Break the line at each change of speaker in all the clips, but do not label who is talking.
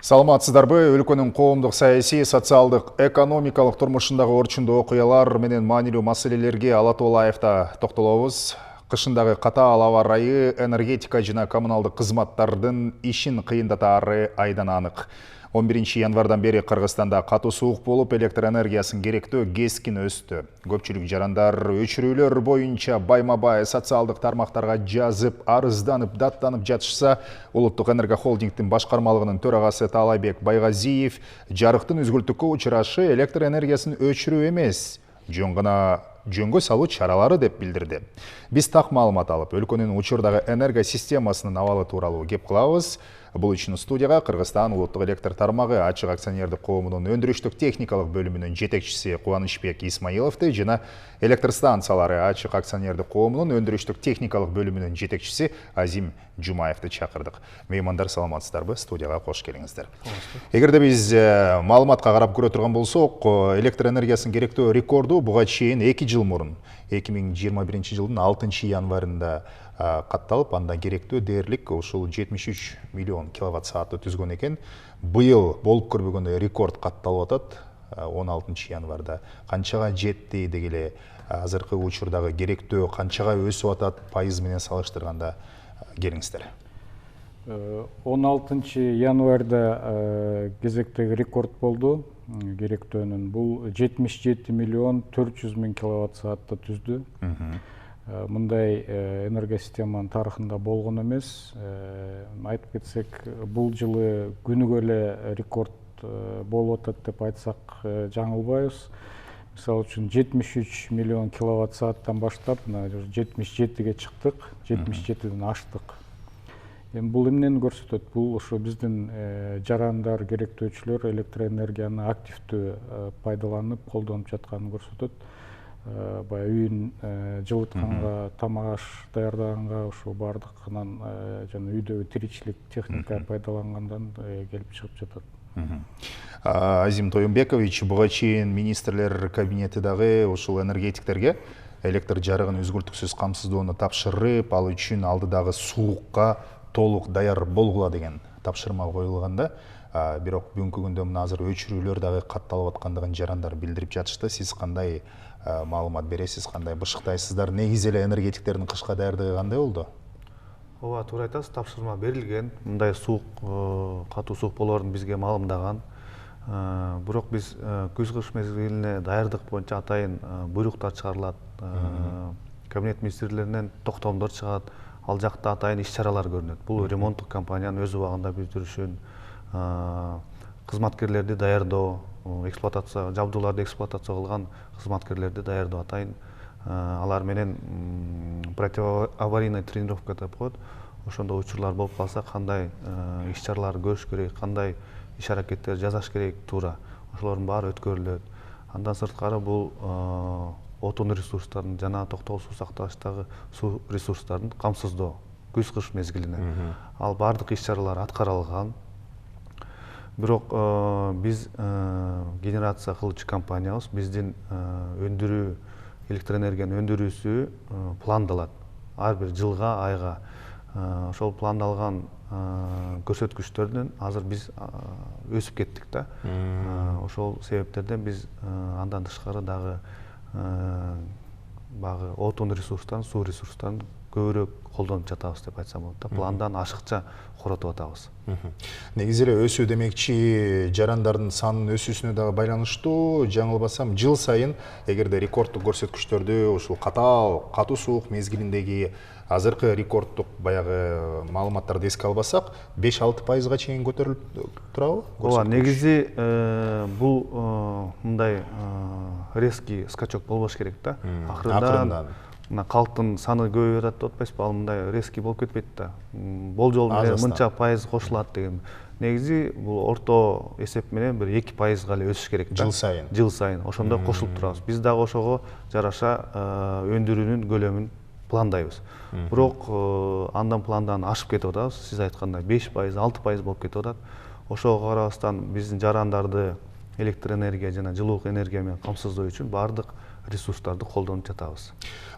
Саламатсыздарбы, өлкөнүн коомдук саясий, социалдык, экономикалык турмушундагы орчундуу окуялар менен маанилүү маселелерге Ала Тооло Аевта токтолобуз. Кышындагы катаал аба ырайы энергетика жана коммуналдык кызматтардын ишин кыйындатаары айдан анык. 11 январдан бери Кыргызстанда катуу суук болуп, электр энергиясын керектөө кескин өстү. Көпчүлүк жарандар өчүрүүлөр боюнча байма-бай социалдык тармактарга жазып, арызданып, даттанып жатышса, Улуттук энергохолдингдин башкармалыгынын төрагасы Таалайбек Байгазиев жарыктын үзгүлтүккө учурашы электр энергиясын өчүрүү эмес, жөнгө салуу чаралары деп билдирди. Биз так маалымат алып, өлкөнүн учурдагы энергосистемасынын абалы тууралуу кеп кылабыз. Бул үчүн студияга Кыргызстан улуттук электр тармагы ачык акционердик коомунун өндүрүштүк техникалык бөлүмүнүн жетекчиси Кубанычбек Исмаиловду жана электр станциялары ачык акционердик коомунун өндүрүштүк техникалык бөлүмүнүн жетекчиси Азим Жумаевди чакырдык. Меймандар, саламатсыздарбы? Студияга кош келиңиздер. Эгерде биз маалыматка карап көрө турган болсок, электр энергиясынын керектөө рекорду буга чейин 2 жыл мурун 2021 жылдын 6 январында катталып, андан керектөө дээрлик ушул 73 миллион киловатт саатты түзгөн экен. Быйыл болуп көрбөгөндөй рекорд катталып атат. 16 январда канчага жетти дегеле азыркы учурдагы керектөө канчага өсүп атат пайыз менен салыштырганда келиңиздер.
16 январда кезектеги рекорд болду. Керектөөнүн бул 77 миллион 400 миң киловатт саатты түздү. Мындай энергосистеманын тарыхында болгон эмес. Айтып кетсек, бул жылы күнүгө эле рекорд болуп атат деп айтсак жаңылбайбыз. Мисалы үчүн 73 миллион киловатт сааттан баштап 77ге чыктык, 77ден аштык. Бул эмнени көрсөтөт? Бул ошо биздин жарандар, керектөөчүлөр электр энергияны активдүү пайдаланып, колдонуп жатканын көрсөтөт. Баягы үйүн жылытканга, тамак аш даярдаганга, ошо бардыгынан жана үйдөгү тиричилик техника пайдалангандан келип чыгып жатат.
Азим Тоюнбекович, буга чейин министрлер кабинети дагы ушул энергетиктерге электр жарыгын үзгүлтүксүз камсыздоону тапшырып, ал үчүн алдыдагы суукка толук даяр болгула деген тапшырма коюлганда, бирок бүгүнкү күндө мына азыр өчүрүүлөр дагы катталып аткандыгын жарандар билдирип жатышты. Сиз кандай маалымат бересиз, кандай бышыктайсыздар? Негизи эле энергетиктердин кышка даярдыгы кандай болду?
Ооба, туура айтасыз, тапшырма берилген. Мындай суук, катуу суук болоорун бизге маалымдаган. Бирок биз күз-кыш мезгилине даярдык боюнча атайын буйруктар чыгарылат. Кабинет министрлеринен токтомдор чыгат. Ал жакта атайын иш-чаралар көрүнөт. Бул ремонттук компаниянын өз убагында бүтүрүшүн, кызматкерлерди даярдоо, жабдууларды эксплуатация кылган кызматкерлерди даярдоо, атайын алар менен противоаварийный тренировка деп коет. Ошондо учурлар болуп калса, кандай иш-чараларды көрүш керек, кандай иш-аракеттер жасаш керек туура, ошолордун баары өткөрүлөт. Андан сырткары бул отун ресурстарын жана токтогул суу сакташтагы суу ресурстарын камсыздоо күз-кыш мезгилине. Ал бардык иш-чаралар аткарылган. Бирок биз генерация кылуучу компаниябыз, биздин өндүрүү, электр энергиянын өндүрүүсү пландалат. Ар бир жылга, айга. Ошол пландалган көрсөткүчтөрдөн азыр биз өсүп кеттик да. Ошол себептерден биз андан тышкары дагы багы отун ресурстарын, суу ресурстарын көбүрөөк колдонуп жатабыз деп айтсам болот да. Пландан ашыкча коротуп атабыз.
Негизи эле өсүү демекчи жарандардын санынын өсүүсүнө дагы байланыштуу. Жаңылбасам, жыл сайын эгерде рекордтук көрсөткүчтөрдү ушул катуу суук мезгилиндеги азыркы рекордтук баягы маалыматтарды эске албасак, 5-6% чейин көтөрүлүп турабы?
Ооба, негизи бул мындай резкий скачок болбош керек да. Акырындан мына калктын саны көбөйүп атат деп атпайсызбы? Ал мындай резкий болуп кетпейт да. Болжол менен мынча пайыз кошулат деген. Негизи бул орто эсеп менен бир 2%га эле өсүш керек да.
Жыл сайын.
Жыл сайын. Ошондо кошулуп турабыз. Биз дагы ошого жараша өндүрүүнүн көлөмүн пландайбыз. Бирок андан пландан ашып кетип атабыз. Сиз айткандай 5%, 6% болуп кетип атат. Ошого карабастан биздин жарандарды электр энергия жана жылуулук энергия менен камсыздоо үчүн бардык ресурстарды колдонуп жатабыз.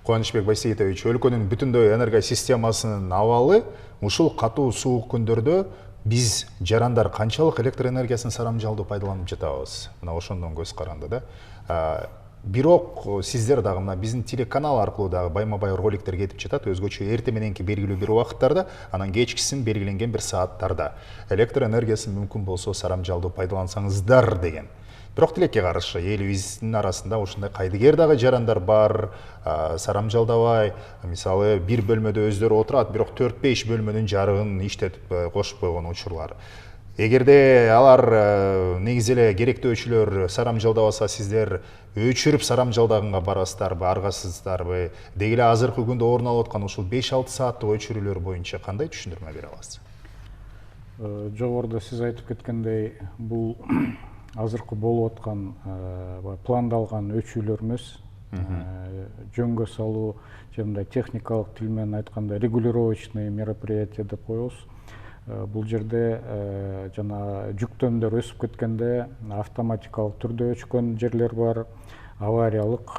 Кубанычбек Байсейитович, өлкөнүн бүтүндөй энергосистемасынын абалы ушул катуу суук күндөрдө биз жарандар канчалык электр энергиясын сарамжалдуу пайдаланып жатабыз, мына ошондон көз каранды да. Бирок сиздер дагы мына биздин телеканал аркылуу дагы байма-бай роликтер кетип жатат, өзгөчө эрте мененки белгилүү бир убакыттарда, анан кечкисин белгиленген бир сааттарда электр энергиясын мүмкүн болсо сарамжалдуу пайдалансаңыздар деген. Бирок тилекке каршы элибиздин арасында ушундай кайдыгер дагы жарандар бар, сарамжалдабай, мисалы бир бөлмөдө өздөрү отурат, бирок 4-5 бөлмөнүн жарыгын иштетип кошуп койгон учурлар. Эгерде алар негизи эле керектүү өчүлөр сарамжалдабаса, сиздер өчүрүп сарамжалдаганга барасыздарбы, аргасыздарбы? Деги эле азыркы күндө орун алып аткан ушул 5-6 сааттык өчүрүүлөр боюнча кандай түшүндүрмө бере аласыз?
Жогоруда сиз айтып кеткендей, бул азыркы болуп аткан пландалган өчүүлөр эмес. Жөнгө салуу, же мындай техникалык тил менен айтканда регулировочный мероприятие деп коебуз. Бул жерде жана жүктөмдөр өсүп кеткенде автоматикалык түрдө өчкөн жерлер бар, авариялык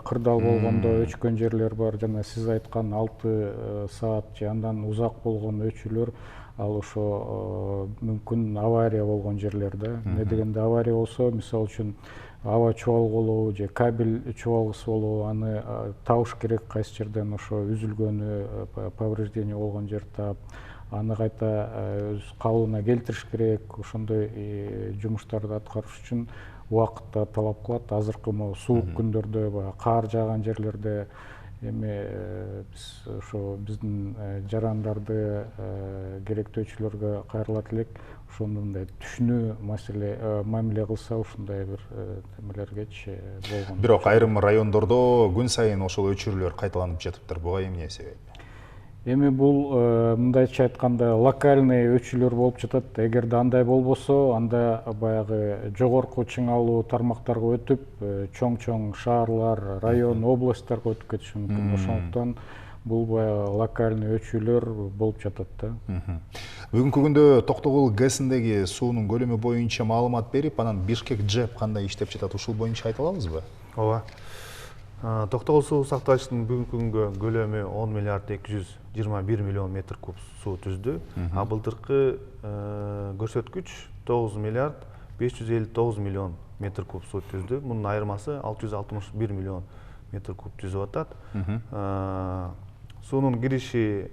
кырдаал болгондо өчкөн жерлер бар, жана сиз айткан 6 саат же андан узак болгон өчүүлөр, ал ошо мүмкүн авария болгон жерлерде. Эмне дегенде авария болсо, мисалы үчүн аба чубалгулуу же кабель чубалгысы болобу, аны табыш керек, кайсы жерден ошо үзүлгөнү, повреждение болгон жерди таап, аны кайта өз калыбына келтириш керек. Ошондой жумуштарды аткарыш үчүн убакыт да талап кылат. Азыркы могу суук күндөрдө, баягы кар жааган жерлерде эми биз ошо биздин жарандарды керектүү өчүлөргө кайрылат элек, ошондой түшүнүү мамиле кылса, ушундай бир эмелергечи болгон.
Бирок айрым райондордо күн сайын ошол өчүрүүлөр кайталанып жатыптыр. Буга эмне себеп?
Эми бул мындайча айтканда локальный өчүүлөр болуп жатат. Эгерде андай болбосо, анда баягы жогорку чыңалуу тармактарга өтүп, чоң-чоң шаарлар, район, областтарга өтүп кетиши мүмкүн. Ошондуктан бул баягы локальный өчүүлөр болуп жатат да.
Бүгүнкү күндө Токтогул ГЭСиндеги суунун көлөмү боюнча маалымат берип, анан Бишкек ЖЭП кандай иштеп жатат, ушул боюнча айта алабызбы?
Ооба. Токтогул суу сактагычтын бүгүнкү күнгө көлөмү 10 миллиард 221 миллион метр куб суу түздү. А былтыркы көрсөткүч 9 миллиард 559 миллион метр куб суу түздү. Мунун айырмасы 661 миллион метр куб түзүп атат. Суунун кириши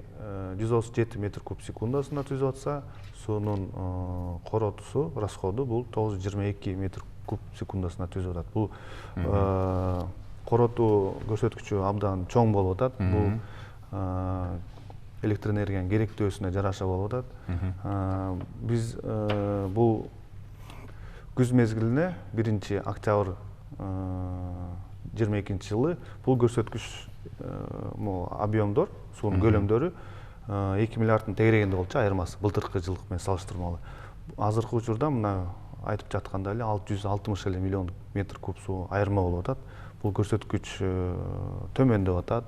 137 метр куб секундасына түзүп атса, суунун коротусу, расходу бул 922 метр куб секундасына түзүп атат. Бул коротуу көрсөткүчү абдан чоң болуп атат. Бул электр энергиянын керектөөсүнө жараша болуп атат. Биз бул күз мезгилине 1-октябрь 22 жылы бул көрсөткүч объемдор, суунун көлөмдөрү 2 миллиарддын тегерегинде болчу, айырмасы былтыркы жылдык менен салыштырмалуу. Азыркы учурда мына айтып жатканда эле 660 миллион метр куб суу айырма болуп атат. Бул көрсөткүч төмөндөп атат,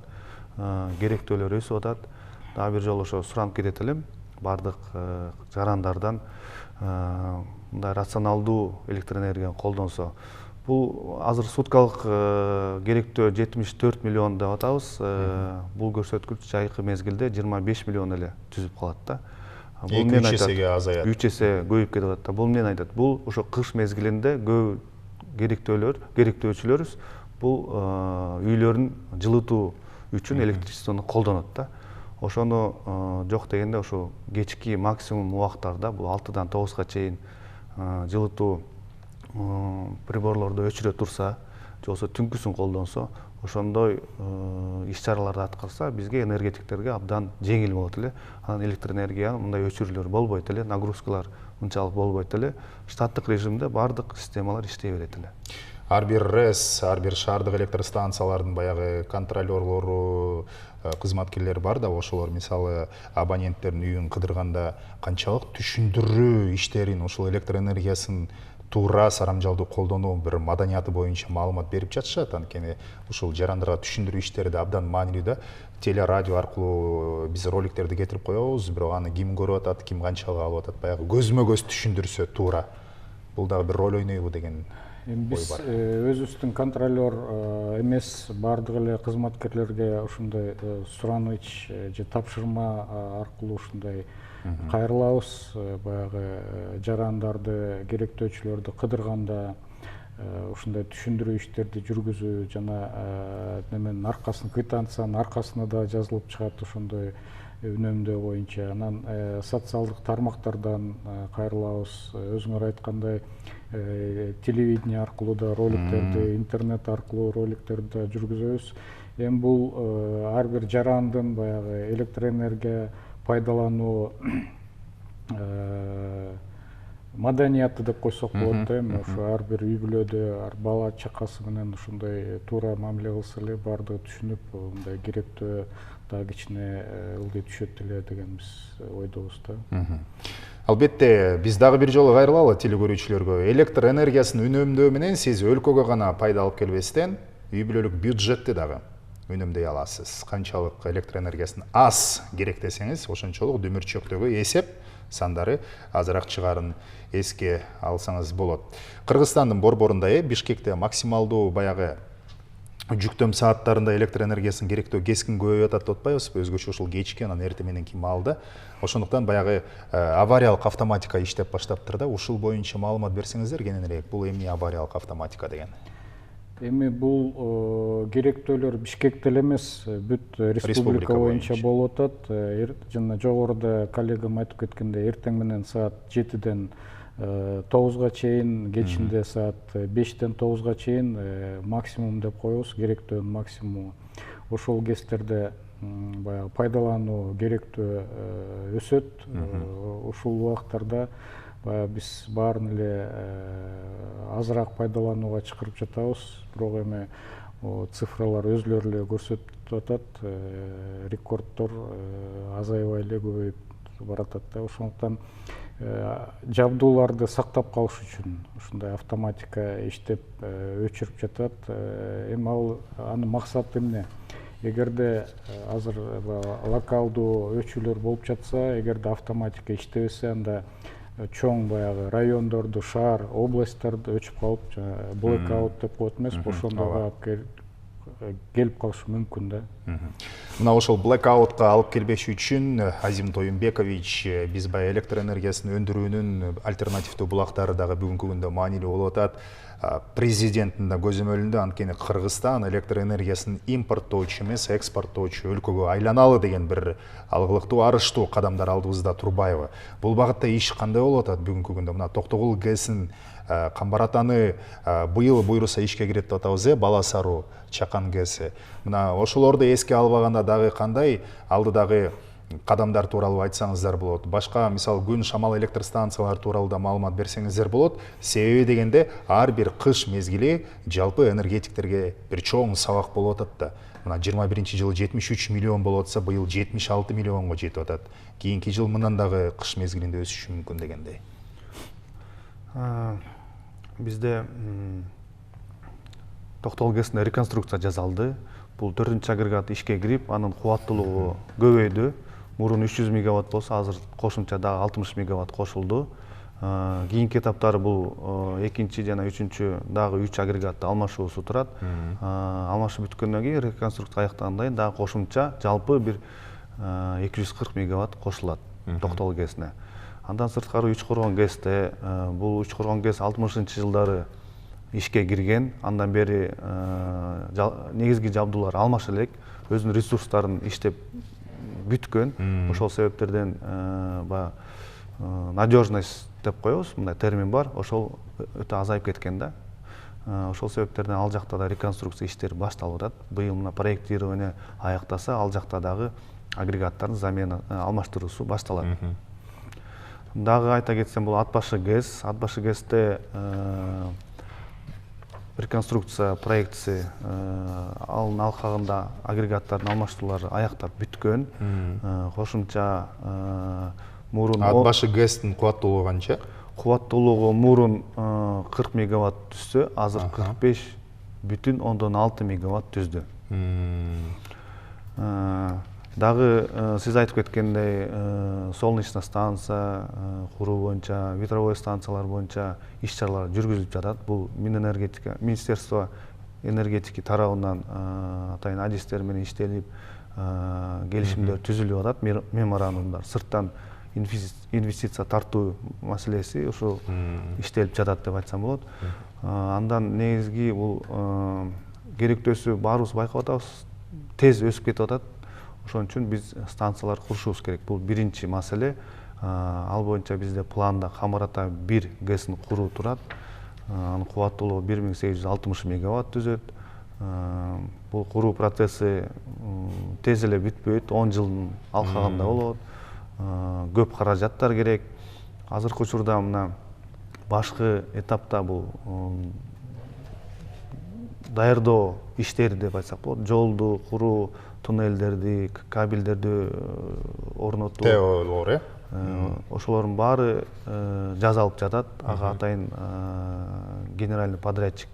керектөөлөр өсүп атат. Дагы бир жолу ошо суранып кетет элем, бардык жарандардан мындай рационалдуу электр энергияны колдонсо. Бул азыр суткалык керектөө 74 миллион деп атабыз. Бул көрсөткүч жайкы мезгилде 25 миллион эле түзүп калат да. Бул
3 эсеге азаят.
3 эсе көбөйүп кетип атат. Бул эмнени айтат? Бул ошо кыш мезгилинде көп керектөөчүлөрүбүз бул үйлөрүн жылытуу үчүн электричествону колдонот да. Ошону жок дегенде ошо кечки максимум убактарда бул 6-дан 9-га чейин жылытуу приборлорду өчүрө турса, же болбосо түнкүсүн колдонсо, ошондой иш-чараларды аткарса, бизге энергетиктерге абдан жеңил болот эле. Анан электр энергиянын мындай өчүрүүлөр болбойт эле, нагрузкалар мынчалык болбойт эле. Штаттык режимде бардык системалар иштей берет эле.
Ар бир РЭС, ар бир шаардык электр станциялардын баягы контролёрлору, кызматкерлери бар да, ошолор мисалы абоненттердин үйүн кыдырганда канчалык түшүндүрүү иштерин, ошол электр энергиясын туура сарамжалдуу колдонуу бир маданияты боюнча маалымат берип жатышат. Анткени ушул жарандарга түшүндүрүү иштери да абдан маанилүү да. Теле радио аркылуу биз роликтерди кетирип коебуз, бирок аны ким көрүп атат, ким канчалык алып атат, баягы көзмө көз түшүндүрсө туура. Бул дагы бир роль ойнойбу деген
Биз өзүбүздүн контролер эмес бардык эле кызматкерлерге ушундай сураныч же тапшырма аркылуу ушундай кайрылабыз. Баягы жарандарды, керектөөчүлөрдү кыдырганда ушундай түшүндүрүү иштерди жүргүзүү жана неменин аркасын квитанциянын аркасына да жазылып чыгат ошондой үнөмдөө боюнча. Анан социалдык тармактардан кайрылабыз. Өзүңөр айткандай телевидение аркылуу да роликтерди, интернет аркылуу роликтерди жүргүзөбүз. Эми бул ар бир жарандын баягы электроэнергия пайдалануу маданияты деп койсок болот да. Эми ошо ар бир үй бүлөдө бала чакасы менен ушундай туура мамиле кылса эле баардыгы түшүнүп, мындай керектөө дагы кичине ылдый түшөт эле деген биз ойдобуз да.
Албетте, биз дагы бир жолу кайрылалы теле көрүүчүлөргө. Электр энергиясын үнөмдөө менен сиз өлкөгө гана пайда алып келбестен, үй бүлөлүк бюджетти дагы үнөмдөй аласыз. Канчалык электр энергиясын аз керек десеңиз, ошончолук дүмүрчөктөгү эсеп сандары азыраак чыгарын эске алсаңыз болот. Кыргызстандын борборунда Бишкекте максималдуу баягы жүктөм сааттарында электр энергиясын керектөө кескин көбөйүп атат деп атпайбызбы? Өзгөчө ушул кечки, анан эртең мененки маалда. Ошондуктан баягы авариялык автоматика иштеп баштаптыр да. Ушул боюнча маалымат берсеңиздер кененирээк. Бул эмне авариялык автоматика деген?
Эми бул керектөөлөр Бишкекте эле эмес, бүт республика боюнча болуп атат. Жана жогоруда коллегам айтып кеткендей, эртең менен саат 7-ден 9-га чейин, кечинде саат 5-тен 9-га чейин максимум деп коебуз, керектөөнүн максимуму. Ошол кездерде баягы пайдалануу керектөө өсөт. Ушул убактарда биз баарын эле азыраак пайдаланууга чакырып жатабыз. Бирок эми цифралар өзүлөрү эле көрсөтүп атат, рекорддор азайбай эле көбөйүп баратат да. Ошондуктан жабдууларды сактап калыш үчүн ушундай автоматика иштеп өчүрүп жатат. Эми анын максаты эмне? Эгерде азыр локалдуу өчүүлөр болуп жатса, эгерде автоматика иштебесе, анда чоң баягы райондорду, шаар, областтарды өчүп калып, блэкаут деп коет эмеспи, ошондойго келип калышы мүмкүн да.
Мына ошол блэкаутка алып келбеш үчүн Азим Тоюнбекович биз баягы электр энергиясын өндүрүүнүн альтернативдүү булактары дагы бүгүнкү күндө маанилүү болуп атат. Президенттин да көзөмөлүндө анткени Кыргызстан электр энергиясын импорттоочу эмес, экспорттоочу өлкөгө айланалы деген бир алгылыктуу, арыштуу кадамдар алдыбызда турбайбы? Бул багытта иш кандай болуп атат бүгүнкү күндө? Мына Токтогул ГЭСин Камбар Атаны быйыл буйруса ишке кирет деп атабыз, Бала Саруу, Чакан ГЭСи. Мына ошолорду эске албаганда дагы кандай алдыдагы кадамдар тууралуу айтсаңыздар болот. Башка мисалы күн шамал электр станциялары тууралуу да маалымат берсеңиздер болот. Себеби дегенде ар бир кыш мезгили жалпы энергетиктерге бир чоң сабак болуп атат да. Мына 21-жылы 73 миллион болуп атса, быйыл 76 миллионго жетип атат. Кийинки жыл мындан дагы кыш мезгилинде өсүшү мүмкүн дегендей.
Бизде Токтогул ГЭСине реконструкция жасалды. Бул 4-чү агрегат ишке кирип, анын кубаттуулугу көбөйдү. Мурун 300 мегаватт болсо, азыр кошумча дагы 60 мегаватт кошулду. Кийинки этаптары бул 2-чи жана 3-чү дагы 3 агрегатты алмашуусу турат. Алмашып бүткөндөн кийин реконструкция аяктагандан кийин дагы кошумча жалпы бир 240 мегаватт кошулат Токтогул ГЭСине. Андан сырткары Үчкоргон ГЭСте, бул Үчкоргон ГЭС 60-жылдары ишке кирген, андан бери негизги жабдуулар алмаша элек, өзүнүн ресурстарын иштеп бүткөн. Ошол себептерден надежность деп коебуз, мындай термин бар, ошол өтө азайып кеткен да. Ошол себептерден ал жакта да реконструкция иштери башталып атат. Быйыл мына проектирование аяктаса, ал жакта дагы агрегаттардын замена алмаштыруусу башталат. Дагы айта кетсем, бул Атбашы ГЭС. Атбашы ГЭСте реконструкция проектisi алын алкагында агрегаттардын алмаштыруулары аяктап бүткөн. Кошумча мурун
Атбашы ГЭСтин кубаттуулугу канча?
Кубаттуулугу мурун 40 мегаватт түзсө, азыр 45,6 мегаватт түздү. Дагы сиз айтып кеткендей, солнечный станция куруу боюнча, ветровой станциялар боюнча иш-чаралар жүргүзүлүп жатат. Бул Минэнергетика, Министерство энергетики тарабынан атайын адистер менен иштелип, келишимдер түзүлүп атат, меморандумдар. Сырттан инвестиция тартуу маселеси ошо иштелип жатат деп айтсам болот. Андан негизги бул керектөөсү баарыбыз байкап атабыз, тез өсүп кетип атат. Ошон үчүн биз станциялар курушубуз керек. Бул биринчи маселе. Ал боюнча бизде планда Камарата 1 ГЭСин куруу турат. Анын кубаттуулугу 1860 мегаватт түзөт. Бул куруу процесси тез эле бүтпөйт, 10 жылдын алкагында болот. Көп каражаттар керек. Азыркы учурда мына башкы этапта бул даярдоо иштери деп айтсак болот. Жолду куруу, туннелдерди, кабелдерди орнотуу.
ТОлор,
Ошолордун баары жасалып жатат. Ага атайын генеральный подрядчик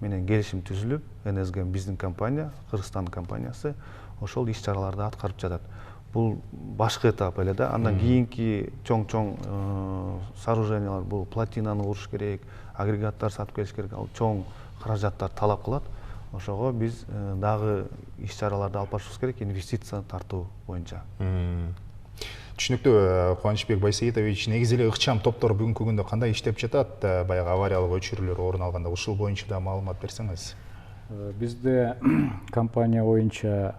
менен келишим түзүлүп, НСГ биздин компания, Кыргызстандын компаниясы ошол иш-чараларды аткарып жатат. Бул башкы этап эле да. Андан кийинки чоң сооружениялар, бул плотинаны куруш керек, агрегаттар сатып келиш керек. Ал чоң каражаттар талап кылат. Ошого биз дагы иш-чараларды алып барышыбыз керек, инвестиция тартуу боюнча.
Түшүнүктүү. Кубанычбек Байсейитович, негизи эле ыкчам топтор бүгүнкү күндө кандай иштеп жатат? Баягы авариялык өчүрүүлөр орун алганда ушул боюнча да маалымат берсеңиз.
Бизде компания боюнча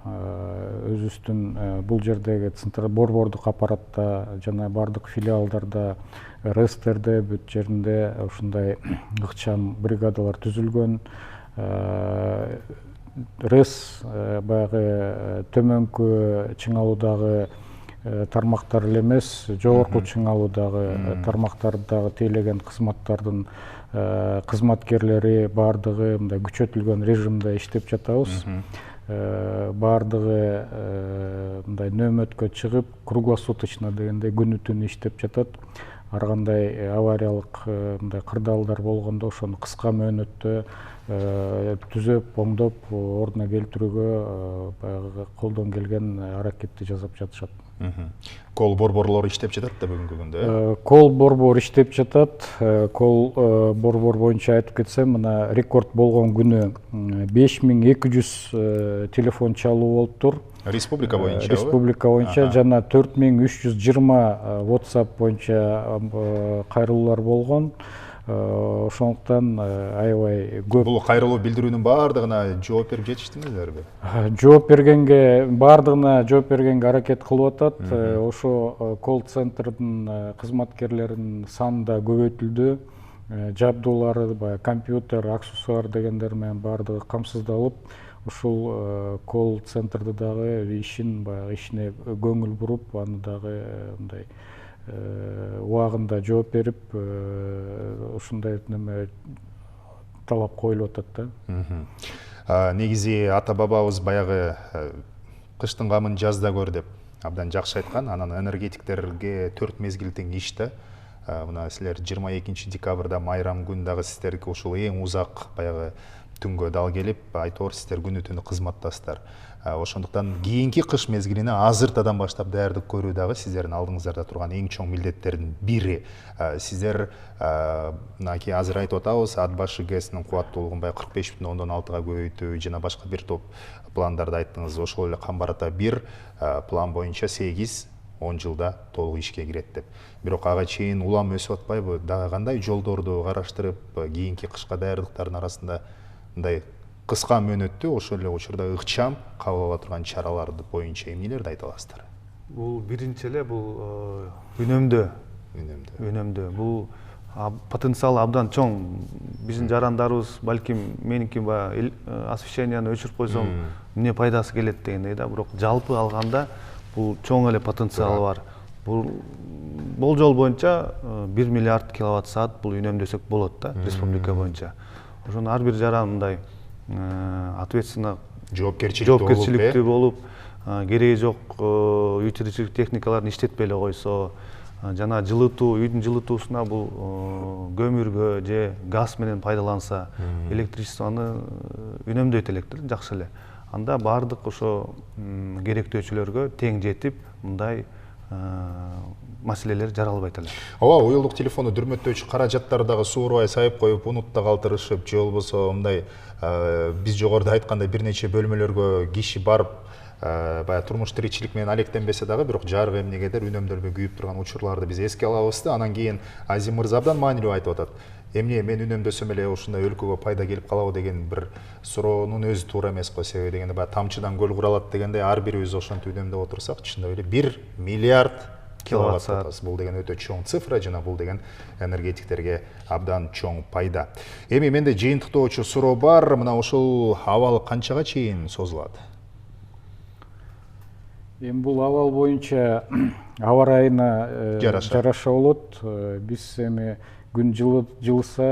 өзүбүздүн бул жердеги борбордук аппаратта жана бардык филиалдарда, РЭСтерде бүт жеринде ушундай ыкчам бригадалар түзүлгөн. РЭС баягы төмөнкү чыңалуудагы тармактар эле эмес, жогорку чыңалуудагы тармактардагы тейлеген кызматтардын кызматкерлери бардыгы мындай күчөтүлгөн режимде иштеп жатабыз. Бардыгы мындай нөөмөткө чыгып, круглосуточно дегендей күнү түнү иштеп жатат. Ар кандай авариялык мындай кырдаалдар болгондо ошону кыска мөөнөттө түзөп, оңдоп, ордуна келтирүүгө баягы колдон келген аракетти жасап жатышат.
Кол борборлор иштеп жатат да бүгүнкү күндө?
Кол борбор иштеп жатат. Кол борбор боюнча айтып кетсем, мына рекорд болгон күнү 5200 телефон чалуу болуптур.
Республика боюнча?
Республика боюнча жана 4320 WhatsApp боюнча кайрылуулар болгон. Ошондуктан аябай көп.
Бул кайрылуу билдирүүнүн баардыгына жооп берип жетиштиңиздерби?
Жооп бергенге, баардыгына жооп бергенге аракет кылып атат. Ошо колл-центрдин кызматкерлеринин саны да көбөйтүлдү. Жабдуулары, компьютер, аксессуар дегендер менен баардыгы камсыздалып, ушул колл-центрди дагы ишине көңүл буруп, аны дагы мындай убагында жооп берип, ушундай неме талап коюлуп атат
да. Негизи ата бабабыз баягы кыштын камын жазда көр деп абдан жакшы айткан. Анан энергетиктерге 4 мезгил тең иш да. Мына силер 22 декабрда майрам күн дагы сиздерге ушул эң узак баягы түнгө дал келип, айтор сиздер күнү түнү кызматтасыздар. Ошондуктан кийинки кыш мезгилине азыртадан баштап даярдык көрүү дагы сиздердин алдыңыздарда турган эң чоң милдеттердин бири. Сиздер мынакей азыр айтып атабыз, ат башы ГЭСинин кубаттуулугун 45,6-га көбөйтүү жана башка бир топ пландарды айттыңыз. Ошол эле Камбарата 1 план боюнча 8-10 жылда толук ишке кирет деп. Бирок ага чейин улам өсүп атпайбы? Дагы кандай жолдорду караштырып, кийинки кышка даярдыктардын арасында мындай кыска мөөнөттө ошол эле учурда ыкчам кабыл ала турган чаралар боюнча эмнелерди айта аласыздар?
Бул биринчи эле бул үнөмдөө. Бул потенциал абдан чоң. Биздин жарандарыбыз балким меники освещенияны өчүрүп койсоң эмне пайдасы келет дегендей да, бирок жалпы алганда бул чоң эле потенциалы бар. Бул болжол боюнча 1 миллиард киловатт саат бул үнөмдөсөк болот да, республика боюнча. Ошону ар бир жаран мындай ответственно, жоопкерчиликтүү болуп, кереги жок үчүрүчүлүк техникаларын иштетпей эле койсо, жана жылытуу, үйдүн жылытуусуна бул көмүргө же газ менен пайдаланса, электричествону үнөмдөйт элек жакшы эле. анда бардык ошо керектөөчүлөргө тең жетип мындай маселелер жаралбайт эле.
Ооба, уюлдук телефону дүрмөттөөчү каражаттар дагы суурбай сайып коюп, унутта калтырышып, же болбосо мындай биз жогоруда айткандай бир нече бөлмөлөргө киши барып, баягы турмуш тиричилик менен алектенбесе дагы, бирок жарык эмнегедир үнөмдөлбөй күйүп турган учурларды биз эске алабыз да. Анан кийин Азим мырза абдан маанилүү айтып атат. Эмне мен үнөмдөсөм эле ушундай өлкөгө пайда келип калабы деген бир суроонун өзү туура эмес го. Себеби дегенде баягы тамчыдан көл куралат дегендей, ар бирибиз ошентип үнөмдөп отурсак, чындап эле 1 миллиард киловатт саат. Бул деген өтө чоң цифра, жана бул деген энергетиктерге абдан чоң пайда. Эми менде жыйынтыктоочу суроо бар. Мына ушул абал канчага чейин созулат?
Эми бул абал боюнча аба ырайына жараша болот. Биз эми күн жылыса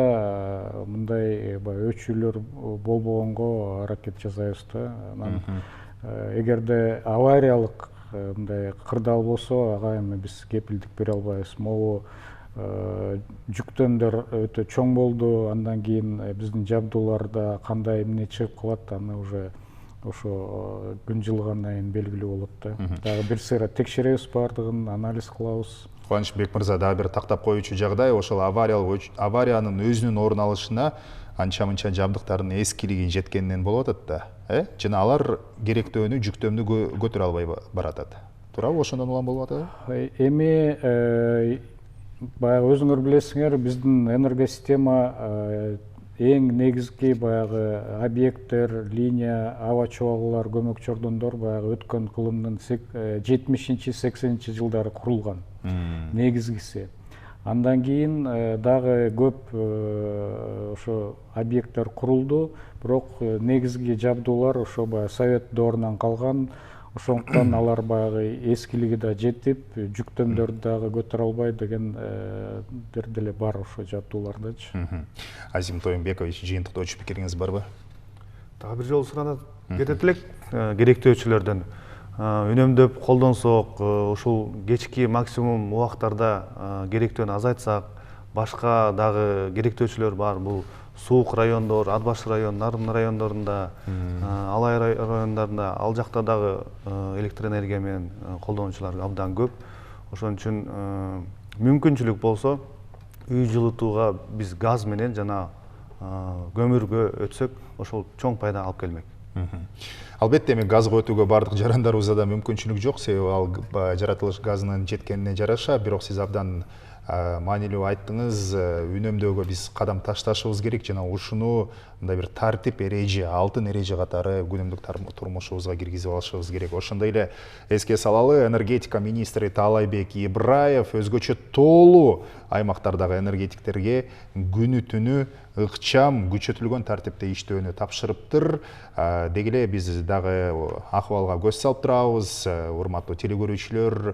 мындай өчүүлөр болбогонго аракет жасайбыз да. Анан эгерде авариялык мындай кырдаал болсо, ага эми биз кепилдик бере албайбыз. Могу жүктөмдөр өтө чоң болду, андан кийин биздин жабдууларда кандай эмне чыгып калат, аны уже ошо күн жылыгандан кийин белгилүү болот да. Дагы бир сыйра текшеребиз, баардыгын анализ кылабыз.
Кубанычбек мырза, дагы бир тактап коюучу жагдай, ошол авариянын өзүнүн орун алышына анча-мынча жабдыктардын эскилиги жеткенинен болуп атат да, жана алар керектөөнү, жүктөмдү көтөрө албай баратат. Туурабы, ошондон улам болуп атабы?
Эми баягы өзүңөр билесиңер, биздин энергосистема эң негизги баягы объекттер, линия, аба чобалгылар, көмөк чордондор баягы өткөн кылымдын 70-80 жылдары курулган. Негизгиси. Андан кийин дагы көп ошо объекттер курулду, бирок негизги жабдуулар ошо баягы Совет доорунан калган. Ошондуктан алар баягы эскилиги да жетип, жүктөмдөрдү дагы көтөрө албай деген деле бар ошо жабдуулардачы.
Азим Тоюнбекович, жыйынтыктоочу пикириңиз барбы?
Дагы бир жолу суранат кетет элек керектөөчүлөрдөн. Үнөмдөп колдонсок, ушул кечки максимум убактарда керектөөнү азайтсак, башка дагы керектөөчүлөр бар. Бул суук райондор, Ат баш район, Нарын райондорунда, Алай райондорунда, ал жакта дагы электр энергия менен колдонуучулар абдан көп. Ошон үчүн мүмкүнчүлүк болсо, үй жылытууга биз газ менен жана көмүргө өтсөк, ошол чоң пайда алып келмек.
Албетте, эми газга өтүүгө бардык жарандарыбызда да мүмкүнчүлүк жок, себеби ал жаратылыш газынын жеткенине жараша. Бирок сиз абдан маанилүү айттыңыз, үнөмдөөгө биз кадам ташташыбыз керек жана ушуну мындай бир тартип эреже, алтын эреже катары күнүмдүк турмушубузга киргизип алышыбыз керек. Ошондой эле эске салалы, энергетика министри Таалайбек Ибраев өзгөчө тоолуу аймактардагы энергетиктерге күнү түнү ыкчам, күчөтүлгөн тартипте иштөөнү тапшырыптыр. Деги эле биз дагы акыбалга көз салып турабыз. Урматтуу телекөрүүчүлөр,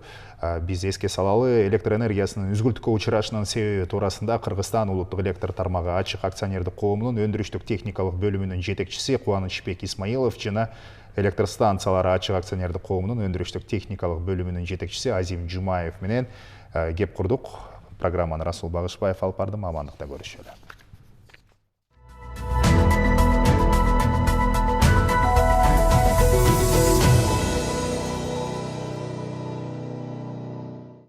биз эске салалы, электр энергиясынын үзгүлтүккө учурашынын себеби туурасында Кыргызстан улуттук электр тармагы ачык акционердик коомунун өндүрүштүк техникалык бөлүмүнүн жетекчиси Кубанычбек Исмаилов жана электр станциялары ачык акционердик коомунун өндүрүштүк техникалык бөлүмүнүн жетекчиси Азим Жумаев менен кеп курдук. Программаны Расул Багышбаев алып бардым. Амандыкта көрүшөлү.